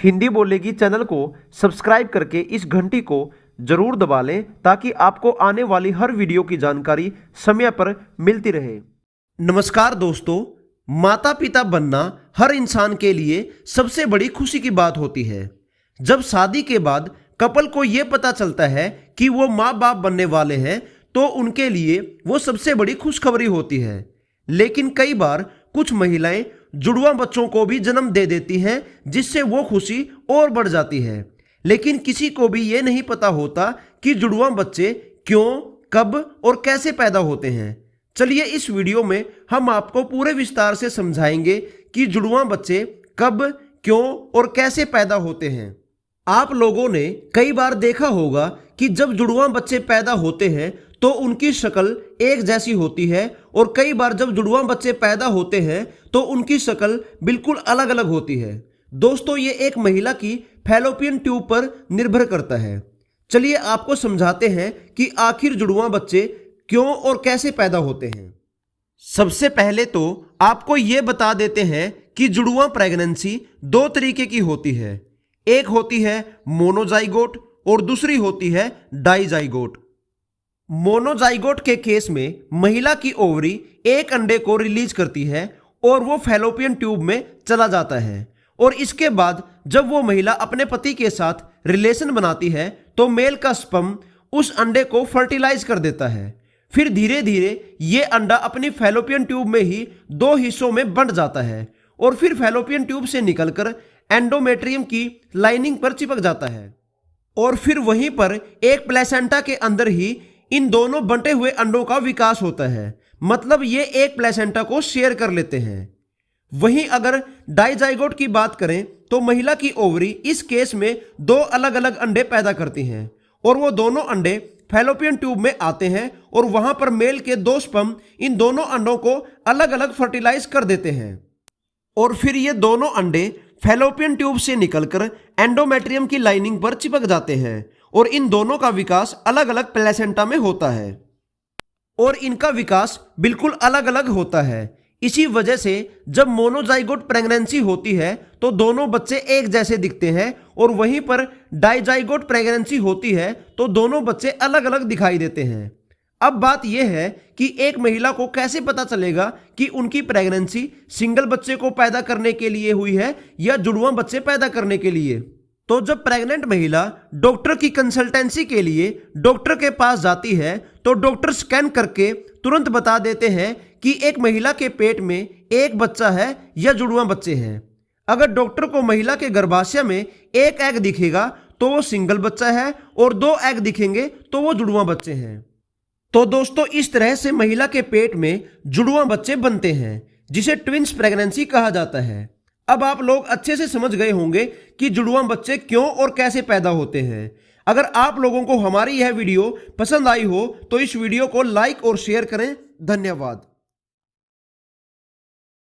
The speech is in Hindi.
हिंदी बोलेगी चैनल को सब्सक्राइब करके इस घंटी को जरूर दबा लें ताकि आपको आने वाली हर वीडियो की जानकारी समय पर मिलती रहे। नमस्कार दोस्तों, माता पिता बनना हर इंसान के लिए सबसे बड़ी खुशी की बात होती है। जब शादी के बाद कपल को यह पता चलता है कि वो माँ बाप बनने वाले हैं तो उनके लिए वो सबसे बड़ी खुशखबरी होती है। लेकिन कई बार कुछ महिलाएं जुड़वा बच्चों को भी जन्म दे देती हैं, जिससे वो खुशी और बढ़ जाती है। लेकिन किसी को भी ये नहीं पता होता कि जुड़वा बच्चे क्यों, कब और कैसे पैदा होते हैं। चलिए इस वीडियो में हम आपको पूरे विस्तार से समझाएंगे कि जुड़वा बच्चे कब, क्यों और कैसे पैदा होते हैं। आप लोगों ने कई बार देखा होगा कि जब जुड़वा बच्चे पैदा होते हैं तो उनकी शक्ल एक जैसी होती है, और कई बार जब जुड़वा बच्चे पैदा होते हैं तो उनकी शक्ल बिल्कुल अलग अलग होती है। दोस्तों, ये एक महिला की फैलोपियन ट्यूब पर निर्भर करता है। चलिए आपको समझाते हैं कि आखिर जुड़वा बच्चे क्यों और कैसे पैदा होते हैं। सबसे पहले तो आपको ये बता देते हैं कि जुड़वा प्रेगनेंसी दो तरीके की होती है। एक होती है मोनोजाइगोट और दूसरी होती है डाइजाइगोट। मोनोजाइगोट के केस में महिला की ओवरी एक अंडे को रिलीज करती है और वो फैलोपियन ट्यूब में चला जाता है, और इसके बाद जब वो महिला अपने पति के साथ रिलेशन बनाती है तो मेल का स्पर्म उस अंडे को फर्टिलाइज कर देता है। फिर धीरे धीरे ये अंडा अपनी फैलोपियन ट्यूब में ही दो हिस्सों में बंट जाता है, और फिर फैलोपियन ट्यूब से निकलकर एंडोमेट्रियम की लाइनिंग पर चिपक जाता है, और फिर वहीं पर एक प्लेसेंटा के अंदर ही इन दोनों बंटे हुए अंडों का विकास होता है। मतलब ये एक प्लेसेंटा को शेयर कर लेते हैं। वहीं अगर डाइजाइगोट की बात करें तो महिला की ओवरी इस केस में दो अलग अलग अंडे पैदा करती हैं, और वो दोनों अंडे फैलोपियन ट्यूब में आते हैं, और वहां पर मेल के दो स्पर्म इन दोनों अंडों को अलग अलग फर्टिलाइज कर देते हैं, और फिर ये दोनों अंडे फैलोपियन ट्यूब से निकलकर एंडोमेट्रियम की लाइनिंग पर चिपक जाते हैं, और इन दोनों का विकास अलग अलग प्लेसेंटा में होता है, और इनका विकास बिल्कुल अलग अलग होता है। इसी वजह से जब मोनोजाइगोट प्रेगनेंसी होती है तो दोनों बच्चे एक जैसे दिखते हैं, और वहीं पर डाइजाइगोट प्रेगनेंसी होती है तो दोनों बच्चे अलग अलग दिखाई देते हैं। अब बात यह है कि एक महिला को कैसे पता चलेगा कि उनकी प्रेगनेंसी सिंगल बच्चे को पैदा करने के लिए हुई है या जुड़वा बच्चे पैदा करने के लिए। तो जब प्रेग्नेंट महिला डॉक्टर की कंसल्टेंसी के लिए डॉक्टर के पास जाती है तो डॉक्टर स्कैन करके तुरंत बता देते हैं कि एक महिला के पेट में एक बच्चा है या जुड़वा बच्चे हैं। अगर डॉक्टर को महिला के गर्भाशय में एक एग दिखेगा तो वो सिंगल बच्चा है, और दो एग दिखेंगे तो वो जुड़वा बच्चे हैं। तो दोस्तों, इस तरह से महिला के पेट में जुड़वा बच्चे बनते हैं, जिसे ट्विंस प्रेगनेंसी कहा जाता है। अब आप लोग अच्छे से समझ गए होंगे कि जुड़वा बच्चे क्यों और कैसे पैदा होते हैं। अगर आप लोगों को हमारी यह वीडियो पसंद आई हो तो इस वीडियो को लाइक और शेयर करें। धन्यवाद।